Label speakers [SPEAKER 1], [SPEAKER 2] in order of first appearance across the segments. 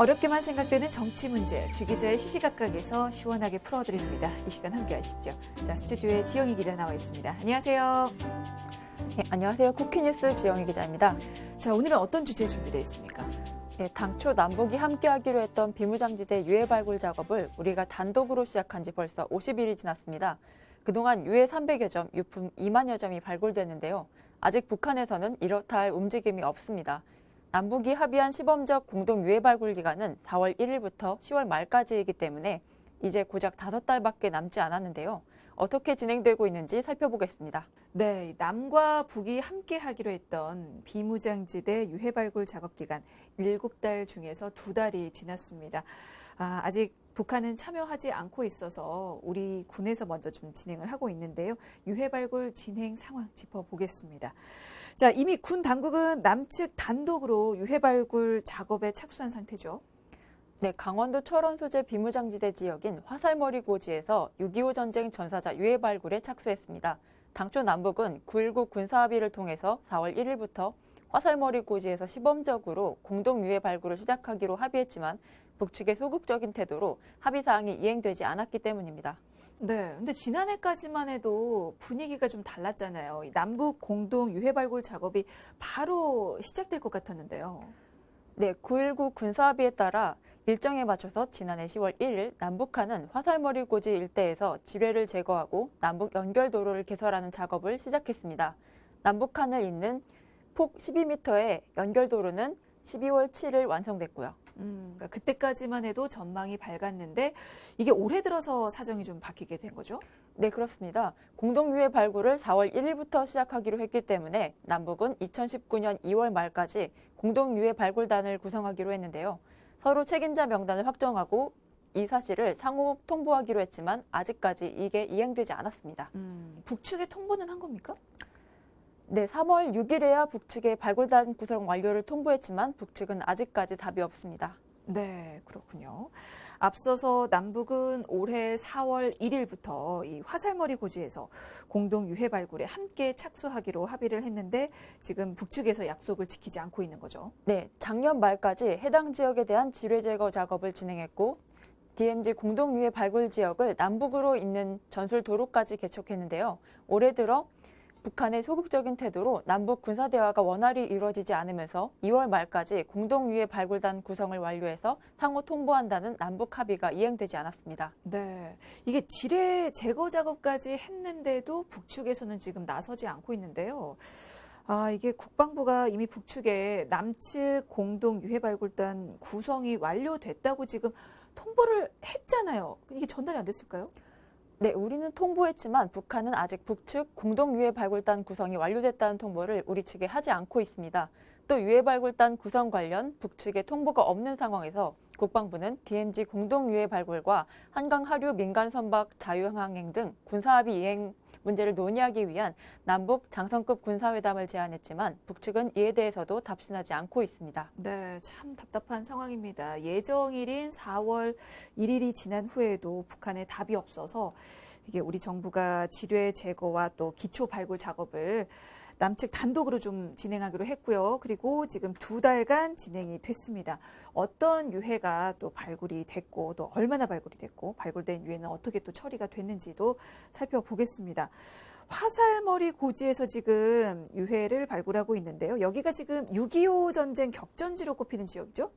[SPEAKER 1] 어렵게만 생각되는 정치 문제, 주 기자의 시시각각에서 시원하게 풀어드립니다. 이 시간 함께 하시죠. 자, 스튜디오에 지영희 기자 나와 있습니다. 안녕하세요.
[SPEAKER 2] 네, 안녕하세요. 쿠키뉴스 지영희 기자입니다.
[SPEAKER 1] 자, 오늘은 어떤 주제 준비되어 있습니까?
[SPEAKER 2] 네, 당초 남북이 함께하기로 했던 비무장지대 유해 발굴 작업을 우리가 단독으로 시작한 지 벌써 50일이 지났습니다. 그동안 유해 300여 점, 유품 2만여 점이 발굴됐는데요. 아직 북한에서는 이렇다 할 움직임이 없습니다. 남북이 합의한 시범적 공동 유해 발굴 기간은 4월 1일부터 10월 말까지이기 때문에 이제 고작 5달밖에 남지 않았는데요. 어떻게 진행되고 있는지 살펴보겠습니다.
[SPEAKER 1] 네, 남과 북이 함께 하기로 했던 비무장지대 유해 발굴 작업 기간 7달 중에서 2달이 지났습니다. 아직 북한은 참여하지 않고 있어서 우리 군에서 먼저 좀 진행을 하고 있는데요. 유해 발굴 진행 상황 짚어보겠습니다. 자, 이미 군 당국은 남측 단독으로 유해 발굴 작업에 착수한 상태죠.
[SPEAKER 2] 네, 강원도 철원 소재 비무장지대 지역인 화살머리 고지에서 6.25 전쟁 전사자 유해 발굴에 착수했습니다. 당초 남북은 9.19 군사합의를 통해서 4월 1일부터 화살머리 고지에서 시범적으로 공동 유해 발굴을 시작하기로 합의했지만 북측의 소극적인 태도로 합의 사항이 이행되지 않았기 때문입니다.
[SPEAKER 1] 네, 근데 지난해까지만 해도 분위기가 좀 달랐잖아요. 남북 공동 유해 발굴 작업이 바로 시작될 것 같았는데요.
[SPEAKER 2] 네, 9.19 군사합의에 따라 일정에 맞춰서 지난해 10월 1일 남북한은 화살머리 고지 일대에서 지뢰를 제거하고 남북 연결도로를 개설하는 작업을 시작했습니다. 남북한을 잇는 폭 12m의 연결도로는 12월 7일 완성됐고요.
[SPEAKER 1] 그러니까 그때까지만 해도 전망이 밝았는데 이게 올해 들어서 사정이 좀 바뀌게 된 거죠?
[SPEAKER 2] 네, 그렇습니다. 공동유해 발굴을 4월 1일부터 시작하기로 했기 때문에 남북은 2019년 2월 말까지 공동유해 발굴단을 구성하기로 했는데요. 서로 책임자 명단을 확정하고 이 사실을 상호 통보하기로 했지만 아직까지 이게 이행되지 않았습니다.
[SPEAKER 1] 북측에 통보는 한 겁니까?
[SPEAKER 2] 네, 3월 6일에야 북측의 발굴단 구성 완료를 통보했지만 북측은 아직까지 답이 없습니다.
[SPEAKER 1] 네, 그렇군요. 앞서서 남북은 올해 4월 1일부터 이 화살머리 고지에서 공동 유해 발굴에 함께 착수하기로 합의를 했는데 지금 북측에서 약속을 지키지 않고 있는 거죠.
[SPEAKER 2] 네, 작년 말까지 해당 지역에 대한 지뢰 제거 작업을 진행했고 DMZ 공동 유해 발굴 지역을 남북으로 잇는 전술 도로까지 개척했는데요. 올해 들어 북한의 소극적인 태도로 남북 군사대화가 원활히 이루어지지 않으면서 2월 말까지 공동유해 발굴단 구성을 완료해서 상호 통보한다는 남북 합의가 이행되지 않았습니다.
[SPEAKER 1] 네, 이게 지뢰 제거 작업까지 했는데도 북측에서는 지금 나서지 않고 있는데요. 이게 국방부가 이미 북측에 남측 공동 유해 발굴단 구성이 완료됐다고 지금 통보를 했잖아요. 이게 전달이 안 됐을까요?
[SPEAKER 2] 네, 우리는 통보했지만 북한은 아직 북측 공동유해 발굴단 구성이 완료됐다는 통보를 우리 측에 하지 않고 있습니다. 또 유해 발굴단 구성 관련 북측의 통보가 없는 상황에서 국방부는 DMZ 공동유해 발굴과 한강 하류 민간 선박 자유항행 등 군사합의 이행 문제를 논의하기 위한 남북 장성급 군사회담을 제안했지만 북측은 이에 대해서도 답신하지 않고 있습니다.
[SPEAKER 1] 네, 참 답답한 상황입니다. 예정일인 4월 1일이 지난 후에도 북한에 답이 없어서 이게 우리 정부가 지뢰 제거와 또 기초 발굴 작업을 남측 단독으로 좀 진행하기로 했고요. 그리고 지금 2달간 진행이 됐습니다. 어떤 유해가 또 발굴이 됐고 또 얼마나 발굴이 됐고 발굴된 유해는 어떻게 또 처리가 됐는지도 살펴보겠습니다. 화살머리 고지에서 지금 유해를 발굴하고 있는데요. 여기가 지금 6.25 전쟁 격전지로 꼽히는 지역이죠?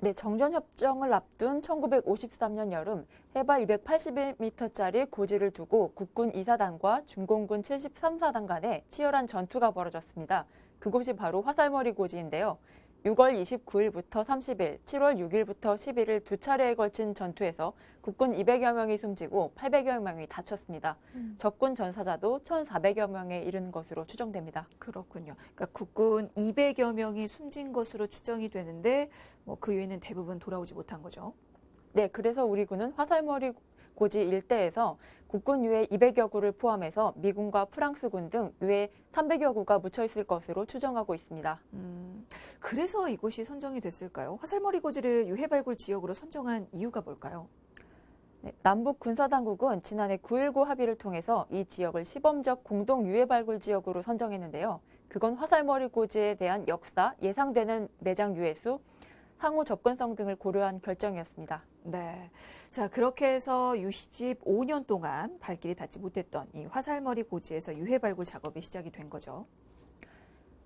[SPEAKER 2] 네, 정전협정을 앞둔 1953년 여름 해발 281m짜리 고지를 두고 국군 2사단과 중공군 73사단 간에 치열한 전투가 벌어졌습니다. 그곳이 바로 화살머리 고지인데요. 6월 29일부터 30일, 7월 6일부터 11일 두 차례에 걸친 전투에서 국군 200여 명이 숨지고 800여 명이 다쳤습니다. 적군 전사자도 1,400여 명에 이르는 것으로 추정됩니다.
[SPEAKER 1] 그렇군요. 그러니까 국군 200여 명이 숨진 것으로 추정이 되는데 그 외에는 대부분 돌아오지 못한 거죠.
[SPEAKER 2] 네, 그래서 우리 군은 화살머리 고지 일대에서 국군 유해 200여 구를 포함해서 미군과 프랑스군 등 유해 300여 구가 묻혀 있을 것으로 추정하고 있습니다.
[SPEAKER 1] 그래서 이곳이 선정이 됐을까요? 화살머리 고지를 유해 발굴 지역으로 선정한 이유가 뭘까요?
[SPEAKER 2] 네, 남북 군사당국은 지난해 9.19 합의를 통해서 이 지역을 시범적 공동 유해 발굴 지역으로 선정했는데요. 그건 화살머리 고지에 대한 역사, 예상되는 매장 유해 수, 상호 접근성 등을 고려한 결정이었습니다.
[SPEAKER 1] 네. 자, 그렇게 해서 유시집 5년 동안 발길이 닿지 못했던 이 화살머리 고지에서 유해 발굴 작업이 시작이 된 거죠.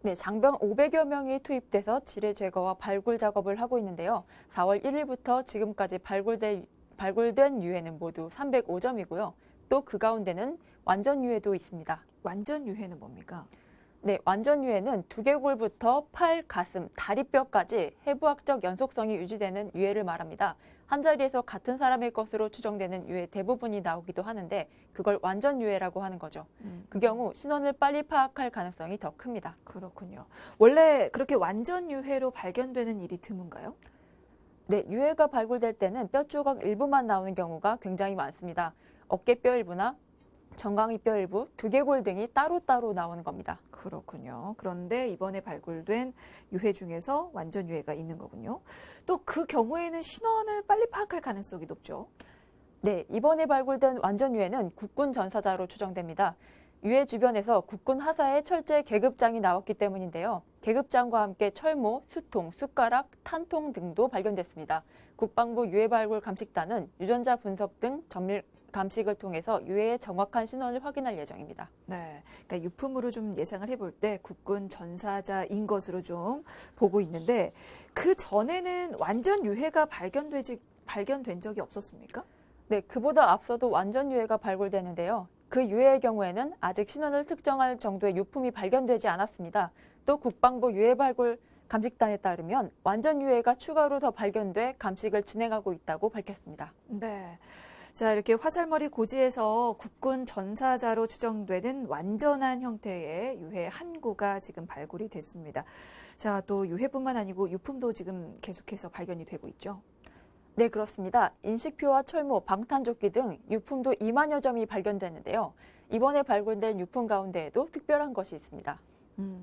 [SPEAKER 2] 네, 장병 500여 명이 투입돼서 지뢰 제거와 발굴 작업을 하고 있는데요. 4월 1일부터 지금까지 발굴된 유해는 모두 305점이고요. 또 그 가운데는 완전 유해도 있습니다.
[SPEAKER 1] 완전 유해는 뭡니까?
[SPEAKER 2] 네, 완전 유해는 두개골부터 팔, 가슴, 다리뼈까지 해부학적 연속성이 유지되는 유해를 말합니다. 한자리에서 같은 사람의 것으로 추정되는 유해 대부분이 나오기도 하는데 그걸 완전 유해라고 하는 거죠. 그 경우 신원을 빨리 파악할 가능성이 더 큽니다.
[SPEAKER 1] 그렇군요. 원래 그렇게 완전 유해로 발견되는 일이 드문가요?
[SPEAKER 2] 네, 유해가 발굴될 때는 뼈 조각 일부만 나오는 경우가 굉장히 많습니다. 어깨뼈 일부나 정강이 뼈 일부, 두개골 등이 따로따로 나오는 겁니다.
[SPEAKER 1] 그렇군요. 그런데 이번에 발굴된 유해 중에서 완전 유해가 있는 거군요. 또 그 경우에는 신원을 빨리 파악할 가능성이 높죠.
[SPEAKER 2] 네, 이번에 발굴된 완전 유해는 국군 전사자로 추정됩니다. 유해 주변에서 국군 하사의 철제 계급장이 나왔기 때문인데요. 계급장과 함께 철모, 수통, 숟가락, 탄통 등도 발견됐습니다. 국방부 유해 발굴 감식단은 유전자 분석 등 정밀 감식을 통해서 유해의 정확한 신원을 확인할 예정입니다.
[SPEAKER 1] 네, 그러니까 유품으로 좀 예상을 해볼 때 국군 전사자인 것으로 좀 보고 있는데 그 전에는 완전 유해가 발견된 적이 없었습니까?
[SPEAKER 2] 네, 그보다 앞서도 완전 유해가 발굴되는데요. 그 유해의 경우에는 아직 신원을 특정할 정도의 유품이 발견되지 않았습니다. 또 국방부 유해 발굴 감식단에 따르면 완전 유해가 추가로 더 발견돼 감식을 진행하고 있다고 밝혔습니다.
[SPEAKER 1] 네. 자, 이렇게 화살머리 고지에서 국군 전사자로 추정되는 완전한 형태의 유해 한 구가 지금 발굴이 됐습니다. 자, 또 유해뿐만 아니고 유품도 지금 계속해서 발견이 되고 있죠.
[SPEAKER 2] 네, 그렇습니다. 인식표와 철모, 방탄조끼 등 유품도 2만여 점이 발견됐는데요. 이번에 발굴된 유품 가운데에도 특별한 것이 있습니다.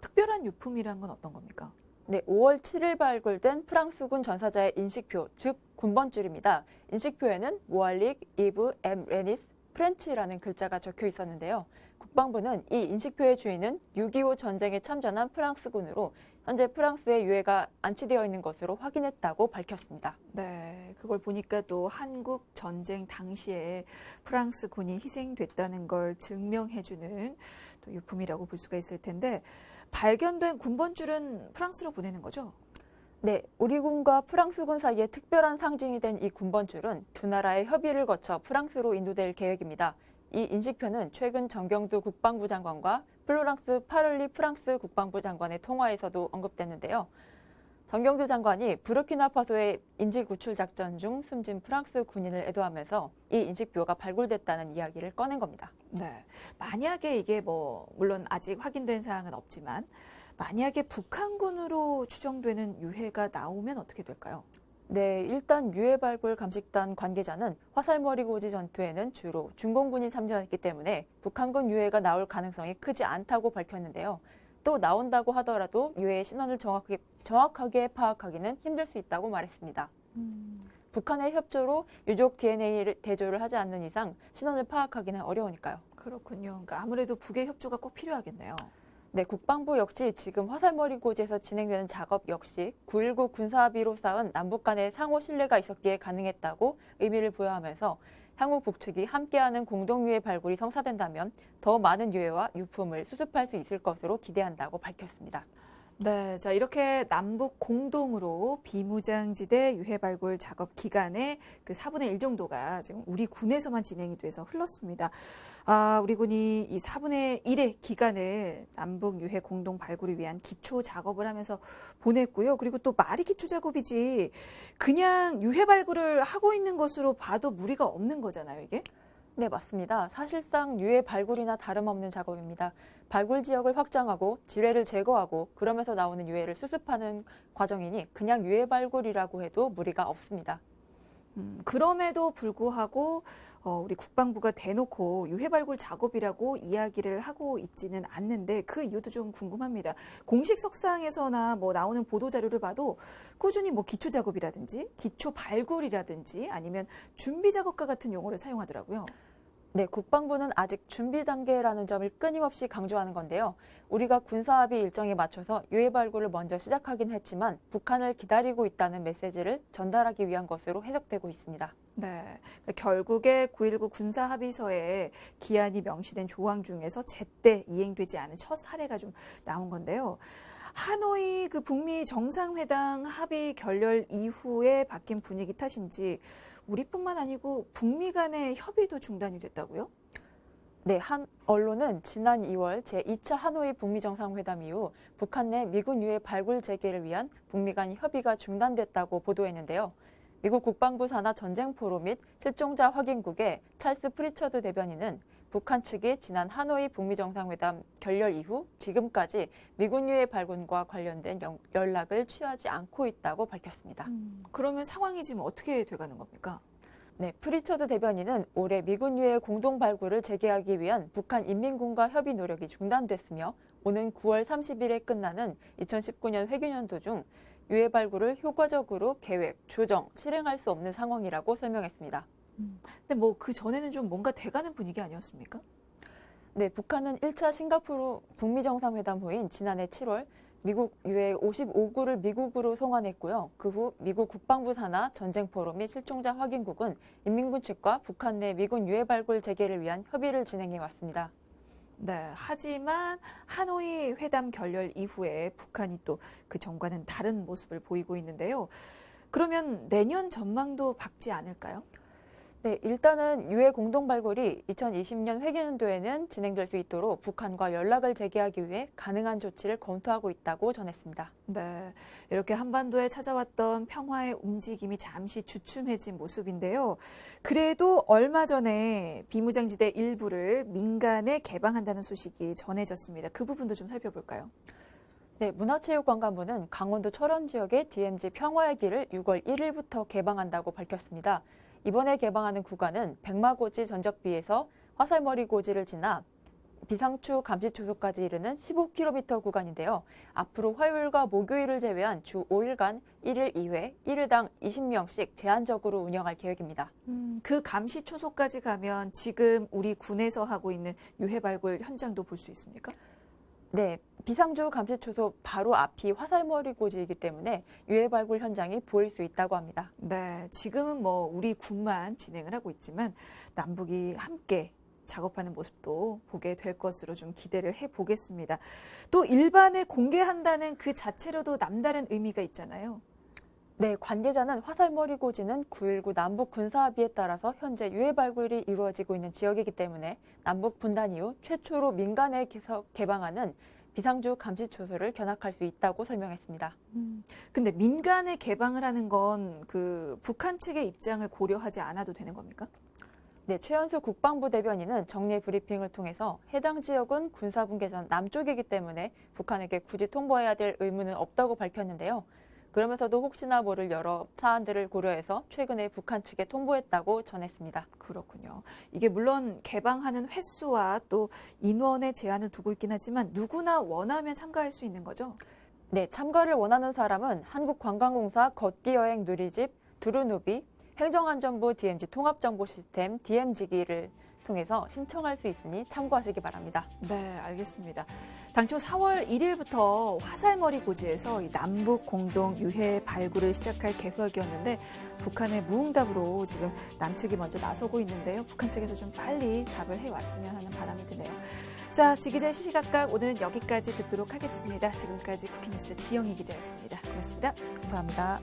[SPEAKER 1] 특별한 유품이란 건 어떤 겁니까?
[SPEAKER 2] 네, 5월 7일 발굴된 프랑스군 전사자의 인식표, 즉 군번줄입니다. 인식표에는 모알릭, 이브, 엠, 레니스, 프렌치라는 글자가 적혀 있었는데요. 국방부는 이 인식표의 주인은 6.25 전쟁에 참전한 프랑스군으로 현재 프랑스에 유해가 안치되어 있는 것으로 확인했다고 밝혔습니다.
[SPEAKER 1] 네, 그걸 보니까 또 한국 전쟁 당시에 프랑스 군이 희생됐다는 걸 증명해주는 또 유품이라고 볼 수가 있을 텐데 발견된 군번줄은 프랑스로 보내는 거죠?
[SPEAKER 2] 네, 우리 군과 프랑스군 사이에 특별한 상징이 된 이 군번줄은 두 나라의 협의를 거쳐 프랑스로 인도될 계획입니다. 이 인식표는 최근 정경두 국방부 장관과 플로랑스 파를리 프랑스 국방부 장관의 통화에서도 언급됐는데요. 정경두 장관이 부르키나파소의 인질 구출 작전 중 숨진 프랑스 군인을 애도하면서 이 인식표가 발굴됐다는 이야기를 꺼낸 겁니다.
[SPEAKER 1] 네, 만약에 이게 물론 아직 확인된 사항은 없지만 만약에 북한군으로 추정되는 유해가 나오면 어떻게 될까요?
[SPEAKER 2] 네, 일단 유해 발굴 감식단 관계자는 화살머리 고지 전투에는 주로 중공군이 참전했기 때문에 북한군 유해가 나올 가능성이 크지 않다고 밝혔는데요. 또 나온다고 하더라도 유해의 신원을 정확하게 파악하기는 힘들 수 있다고 말했습니다. 북한의 협조로 유족 DNA 대조를 하지 않는 이상 신원을 파악하기는 어려우니까요.
[SPEAKER 1] 그렇군요. 그러니까 아무래도 북의 협조가 꼭 필요하겠네요.
[SPEAKER 2] 네, 국방부 역시 지금 화살머리 고지에서 진행되는 작업 역시 9.19 군사합의로 쌓은 남북 간의 상호 신뢰가 있었기에 가능했다고 의미를 부여하면서 향후 북측이 함께하는 공동유해 발굴이 성사된다면 더 많은 유해와 유품을 수습할 수 있을 것으로 기대한다고 밝혔습니다.
[SPEAKER 1] 네, 자 이렇게 남북 공동으로 비무장지대 유해 발굴 작업 기간의 그 4분의 1 정도가 지금 우리 군에서만 진행이 돼서 흘렀습니다. 우리 군이 이 4분의 1의 기간을 남북 유해 공동 발굴을 위한 기초 작업을 하면서 보냈고요. 그리고 또 말이 기초 작업이지 그냥 유해 발굴을 하고 있는 것으로 봐도 무리가 없는 거잖아요, 이게?
[SPEAKER 2] 네, 맞습니다. 사실상 유해 발굴이나 다름없는 작업입니다. 발굴 지역을 확장하고 지뢰를 제거하고 그러면서 나오는 유해를 수습하는 과정이니 그냥 유해 발굴이라고 해도 무리가 없습니다.
[SPEAKER 1] 그럼에도 불구하고 우리 국방부가 대놓고 유해 발굴 작업이라고 이야기를 하고 있지는 않는데 그 이유도 좀 궁금합니다. 공식 석상에서나 나오는 보도 자료를 봐도 꾸준히 기초 작업이라든지 기초 발굴이라든지 아니면 준비 작업과 같은 용어를 사용하더라고요.
[SPEAKER 2] 네, 국방부는 아직 준비 단계라는 점을 끊임없이 강조하는 건데요. 우리가 군사합의 일정에 맞춰서 유해 발굴을 먼저 시작하긴 했지만 북한을 기다리고 있다는 메시지를 전달하기 위한 것으로 해석되고 있습니다.
[SPEAKER 1] 네, 그러니까 결국에 9.19 군사합의서에 기한이 명시된 조항 중에서 제때 이행되지 않은 첫 사례가 좀 나온 건데요. 하노이 그 북미 정상회담 합의 결렬 이후에 바뀐 분위기 탓인지 우리뿐만 아니고 북미 간의 협의도 중단이 됐다고요?
[SPEAKER 2] 네, 한 언론은 지난 2월 제2차 하노이 북미 정상회담 이후 북한 내 미군 유해 발굴 재개를 위한 북미 간 협의가 중단됐다고 보도했는데요. 미국 국방부 산하 전쟁 포로 및 실종자 확인국의 찰스 프리처드 대변인은 북한 측이 지난 하노이 북미 정상회담 결렬 이후 지금까지 미군 유해 발굴과 관련된 연락을 취하지 않고 있다고 밝혔습니다.
[SPEAKER 1] 그러면 상황이 지금 어떻게 돼가는 겁니까?
[SPEAKER 2] 네, 프리처드 대변인은 올해 미군 유해 공동 발굴을 재개하기 위한 북한 인민군과 협의 노력이 중단됐으며 오는 9월 30일에 끝나는 2019년 회계년도 중 유해 발굴을 효과적으로 계획, 조정, 실행할 수 없는 상황이라고 설명했습니다.
[SPEAKER 1] 근데 뭐 그 전에는 좀 뭔가 돼가는 분위기 아니었습니까?
[SPEAKER 2] 네, 북한은 1차 싱가포르 북미 정상회담 후인 지난해 7월 미국 유해 55구를 미국으로 송환했고요. 그 후 미국 국방부 산하 전쟁 포로 및 실종자 확인국은 인민군 측과 북한 내 미군 유해 발굴 재개를 위한 협의를 진행해 왔습니다.
[SPEAKER 1] 네, 하지만 하노이 회담 결렬 이후에 북한이 또 그 전과는 다른 모습을 보이고 있는데요. 그러면 내년 전망도 밝지 않을까요?
[SPEAKER 2] 네, 일단은 유해 공동 발굴이 2020년 회계연도에는 진행될 수 있도록 북한과 연락을 재개하기 위해 가능한 조치를 검토하고 있다고 전했습니다.
[SPEAKER 1] 네, 이렇게 한반도에 찾아왔던 평화의 움직임이 잠시 주춤해진 모습인데요. 그래도 얼마 전에 비무장지대 일부를 민간에 개방한다는 소식이 전해졌습니다. 그 부분도 좀 살펴볼까요?
[SPEAKER 2] 네, 문화체육관광부는 강원도 철원 지역의 DMZ 평화의 길을 6월 1일부터 개방한다고 밝혔습니다. 이번에 개방하는 구간은 백마고지 전적비에서 화살머리 고지를 지나 비상추 감시초소까지 이르는 15km 구간인데요. 앞으로 화요일과 목요일을 제외한 주 5일간 1일 2회, 1회당 20명씩 제한적으로 운영할 계획입니다.
[SPEAKER 1] 그 감시초소까지 가면 지금 우리 군에서 하고 있는 유해 발굴 현장도 볼 수 있습니까?
[SPEAKER 2] 네, 비상주 감시초소 바로 앞이 화살머리 고지이기 때문에 유해 발굴 현장이 보일 수 있다고 합니다.
[SPEAKER 1] 네, 지금은 뭐 우리 군만 진행을 하고 있지만 남북이 함께 작업하는 모습도 보게 될 것으로 좀 기대를 해보겠습니다. 또 일반에 공개한다는 그 자체로도 남다른 의미가 있잖아요.
[SPEAKER 2] 네, 관계자는 화살머리 고지는 9.19 남북 군사합의에 따라서 현재 유해 발굴이 이루어지고 있는 지역이기 때문에 남북 분단 이후 최초로 민간에 개방하는 비상주 감시초소를 견학할 수 있다고 설명했습니다.
[SPEAKER 1] 근데 민간에 개방을 하는 건 그 북한 측의 입장을 고려하지 않아도 되는 겁니까?
[SPEAKER 2] 네, 최현수 국방부 대변인은 정례 브리핑을 통해서 해당 지역은 군사분계선 남쪽이기 때문에 북한에게 굳이 통보해야 될 의무는 없다고 밝혔는데요. 그러면서도 혹시나 모를 여러 사안들을 고려해서 최근에 북한 측에 통보했다고 전했습니다.
[SPEAKER 1] 그렇군요. 이게 물론 개방하는 횟수와 또 인원의 제한을 두고 있긴 하지만 누구나 원하면 참가할 수 있는 거죠?
[SPEAKER 2] 네, 참가를 원하는 사람은 한국관광공사 걷기여행 누리집 두루누비, 행정안전부 DMZ 통합정보시스템 DMZ기를 통해서 신청할 수 있으니 참고하시기 바랍니다.
[SPEAKER 1] 네, 알겠습니다. 당초 4월 1일부터 화살머리 고지에서 이 남북 공동 유해 발굴을 시작할 계획이었는데 북한의 무응답으로 지금 남측이 먼저 나서고 있는데요. 북한 측에서 좀 빨리 답을 해왔으면 하는 바람이 드네요. 자, 지기자의 시시각각 오늘은 여기까지 듣도록 하겠습니다. 지금까지 쿠키뉴스 지영희 기자였습니다. 고맙습니다.
[SPEAKER 2] 감사합니다.